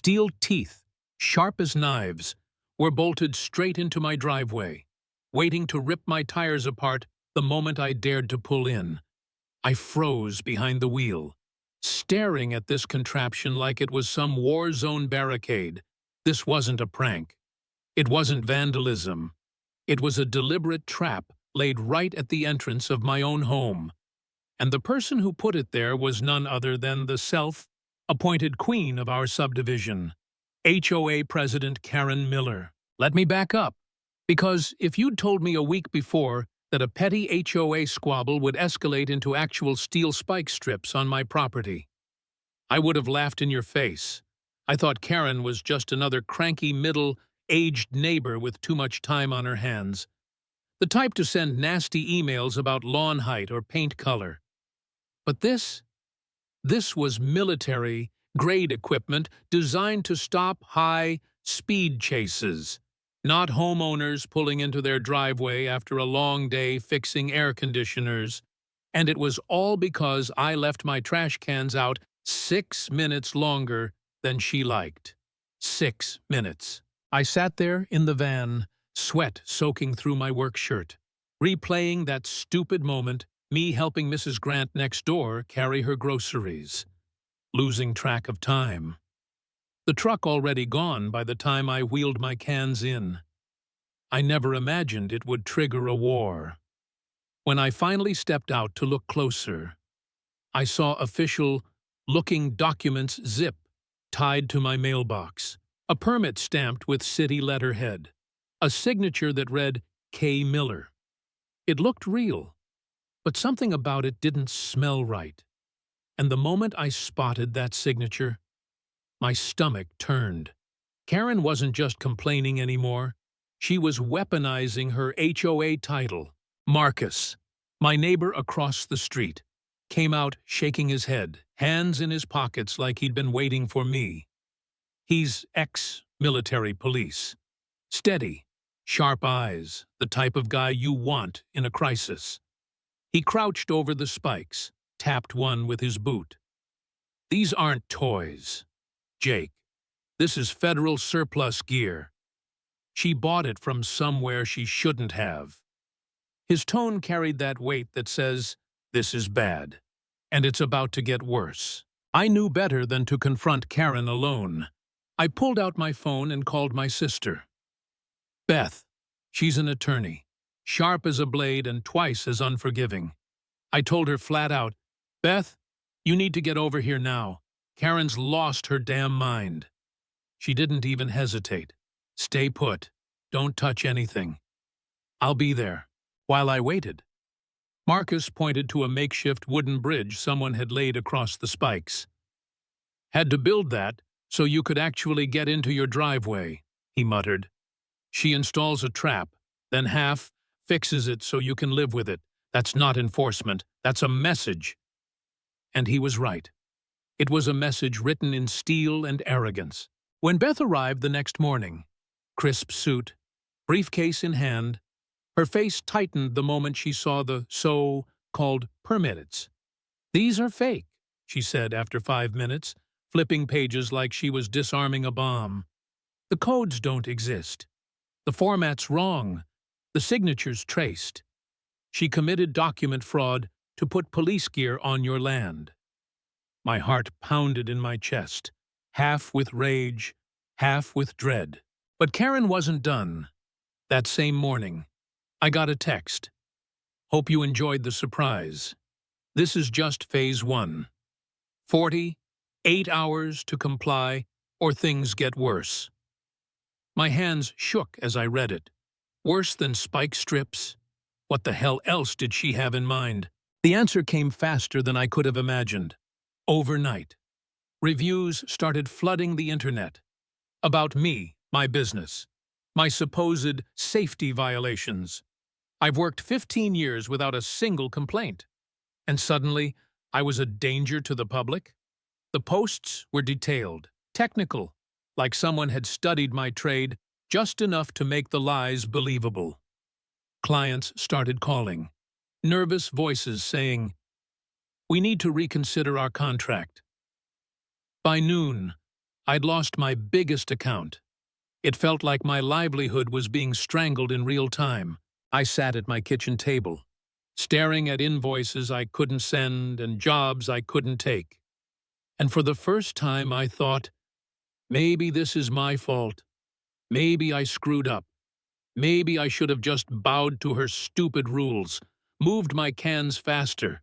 Steel teeth, sharp as knives, were bolted straight into my driveway, waiting to rip my tires apart the moment I dared to pull in. I froze behind the wheel, staring at this contraption like it was some war zone barricade. This wasn't a prank. It wasn't vandalism. It was a deliberate trap laid right at the entrance of my own home. And the person who put it there was none other than the self-appointed queen of our subdivision, HOA President Karen Miller. Let me back up, because if you'd told me a week before that a petty HOA squabble would escalate into actual steel spike strips on my property, I would have laughed in your face. I thought Karen was just another cranky middle-aged neighbor with too much time on her hands, the type to send nasty emails about lawn height or paint color. But this was military-grade equipment designed to stop high-speed chases, not homeowners pulling into their driveway after a long day fixing air conditioners. And it was all because I left my trash cans out 6 minutes longer than she liked. 6 minutes. I sat there in the van, sweat soaking through my work shirt, replaying that stupid moment, me helping Mrs. Grant next door carry her groceries, losing track of time. The truck already gone by the time I wheeled my cans in. I never imagined it would trigger a war. When I finally stepped out to look closer, I saw official-looking documents zip tied to my mailbox, a permit stamped with city letterhead, a signature that read K. Miller. It looked real, but something about it didn't smell right. And the moment I spotted that signature, my stomach turned. Karen wasn't just complaining anymore. She was weaponizing her HOA title. Marcus, my neighbor across the street, came out shaking his head, hands in his pockets like he'd been waiting for me. He's ex-military police. Steady, sharp eyes, the type of guy you want in a crisis. He crouched over the spikes, tapped one with his boot. These aren't toys, Jake. This is federal surplus gear. She bought it from somewhere she shouldn't have. His tone carried that weight that says, this is bad, and it's about to get worse. I knew better than to confront Karen alone. I pulled out my phone and called my sister. Beth. She's an attorney, sharp as a blade and twice as unforgiving. I told her flat out, Beth, you need to get over here now. Karen's lost her damn mind. She didn't even hesitate. Stay put. Don't touch anything. I'll be there. While I waited, Marcus pointed to a makeshift wooden bridge someone had laid across the spikes. Had to build that so you could actually get into your driveway, he muttered. She installs a trap, then fixes it so you can live with it. That's not enforcement. That's a message. And he was right. It was a message written in steel and arrogance. When Beth arrived the next morning, crisp suit, briefcase in hand, her face tightened the moment she saw the so-called permits. These are fake, she said after 5 minutes, flipping pages like she was disarming a bomb. The codes don't exist. The format's wrong. The signature's traced. She committed document fraud to put police gear on your land. My heart pounded in my chest, half with rage, half with dread. But Karen wasn't done. That same morning, I got a text. Hope you enjoyed the surprise. This is just phase 1. 48 hours to comply or things get worse. My hands shook as I read it. Worse than spike strips? What the hell else did she have in mind? The answer came faster than I could have imagined. Overnight, reviews started flooding the internet. About me, my business, my supposed safety violations. I've worked 15 years without a single complaint. And suddenly, I was a danger to the public? The posts were detailed, technical, like someone had studied my trade just enough to make the lies believable. Clients started calling, nervous voices saying, "We need to reconsider our contract." By noon, I'd lost my biggest account. It felt like my livelihood was being strangled in real time. I sat at my kitchen table, staring at invoices I couldn't send and jobs I couldn't take. And for the first time I thought, maybe this is my fault. Maybe I screwed up. Maybe I should have just bowed to her stupid rules, moved my cans faster,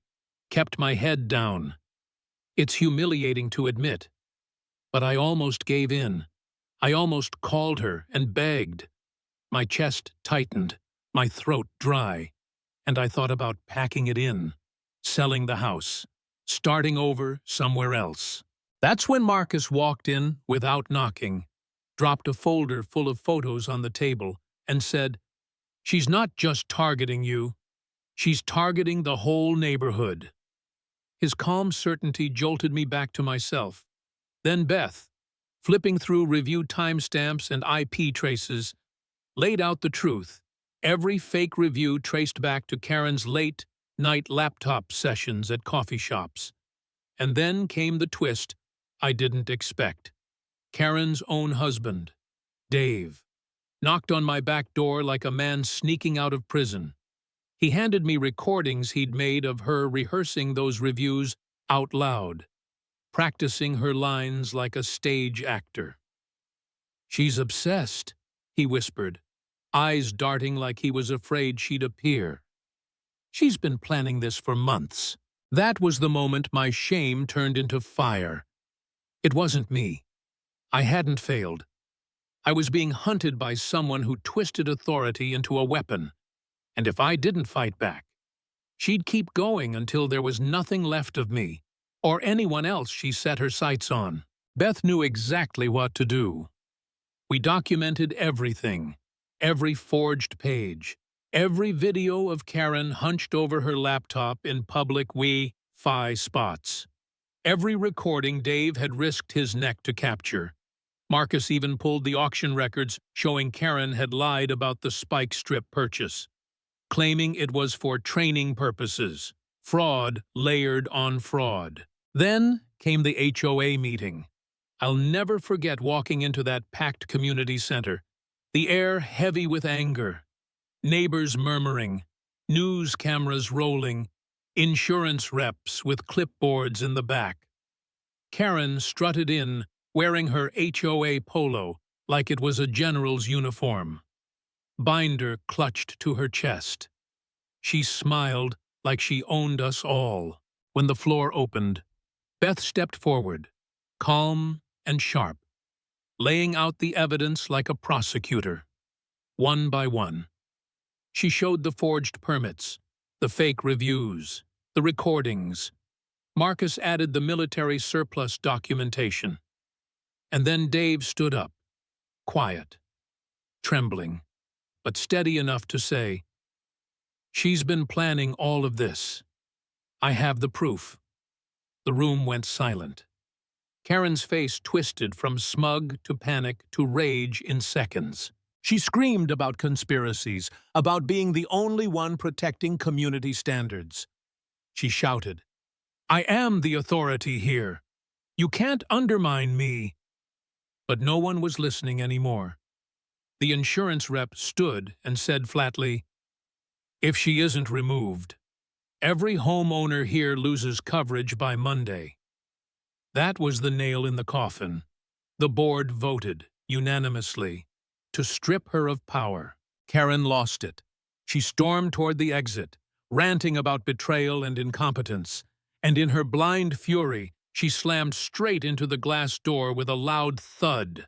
kept my head down. It's humiliating to admit, but I almost gave in. I almost called her and begged. My chest tightened, my throat dry, and I thought about packing it in, selling the house, starting over somewhere else. That's when Marcus walked in without knocking, dropped a folder full of photos on the table, and said, "She's not just targeting you, she's targeting the whole neighborhood." His calm certainty jolted me back to myself. Then Beth, flipping through review timestamps and IP traces, laid out the truth. Every fake review traced back to Karen's late-night laptop sessions at coffee shops. And then came the twist I didn't expect. Karen's own husband, Dave, knocked on my back door like a man sneaking out of prison. He handed me recordings he'd made of her rehearsing those reviews out loud, practicing her lines like a stage actor. "She's obsessed," he whispered, eyes darting like he was afraid she'd appear. "She's been planning this for months." That was the moment my shame turned into fire. It wasn't me. I hadn't failed. I was being hunted by someone who twisted authority into a weapon. And if I didn't fight back, she'd keep going until there was nothing left of me, or anyone else she set her sights on. Beth knew exactly what to do. We documented everything, every forged page, every video of Karen hunched over her laptop in public Wi-Fi spots, every recording Dave had risked his neck to capture. Marcus even pulled the auction records showing Karen had lied about the spike strip purchase, claiming it was for training purposes. Fraud layered on fraud. Then came the HOA meeting. I'll never forget walking into that packed community center, the air heavy with anger, neighbors murmuring, news cameras rolling, insurance reps with clipboards in the back. Karen strutted in, wearing her HOA polo like it was a general's uniform. Binder clutched to her chest. She smiled like she owned us all. When the floor opened, Beth stepped forward, calm and sharp, laying out the evidence like a prosecutor. One by one, she showed the forged permits, the fake reviews, the recordings. Marcus added the military surplus documentation. And then Dave stood up, quiet, trembling, but steady enough to say, "She's been planning all of this. I have the proof." The room went silent. Karen's face twisted from smug to panic to rage in seconds. She screamed about conspiracies, about being the only one protecting community standards. She shouted, "I am the authority here. You can't undermine me." But no one was listening anymore. The insurance rep stood and said flatly, "If she isn't removed, every homeowner here loses coverage by Monday." That was the nail in the coffin. The board voted, unanimously, to strip her of power. Karen lost it. She stormed toward the exit, ranting about betrayal and incompetence, and in her blind fury, she slammed straight into the glass door with a loud thud.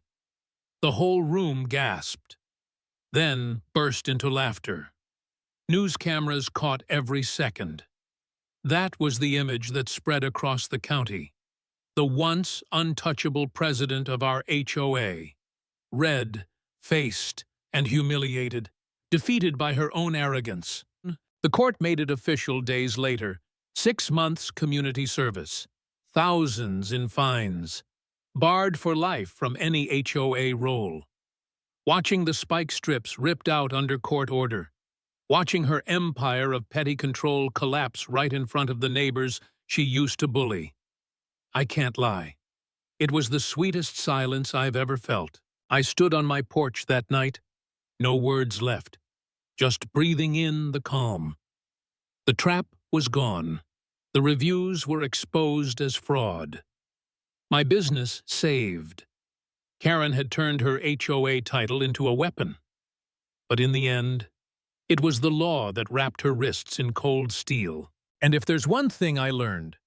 The whole room gasped, then burst into laughter. News cameras caught every second. That was the image that spread across the county. The once untouchable president of our HOA, red-faced and humiliated, defeated by her own arrogance. The court made it official days later. 6 months community service, thousands in fines, barred for life from any HOA role. Watching the spike strips ripped out under court order. Watching her empire of petty control collapse right in front of the neighbors she used to bully. I can't lie. It was the sweetest silence I've ever felt. I stood on my porch that night, no words left, just breathing in the calm. The trap was gone. The reviews were exposed as fraud. My business saved. Karen had turned her HOA title into a weapon. But in the end, it was the law that wrapped her wrists in cold steel. And if there's one thing I learned,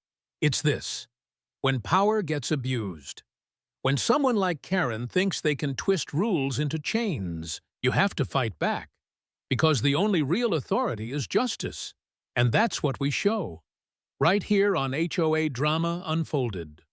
it's this. When power gets abused, when someone like Karen thinks they can twist rules into chains, you have to fight back. Because the only real authority is justice. And that's what we show. Right here on HOA Drama Unfolded.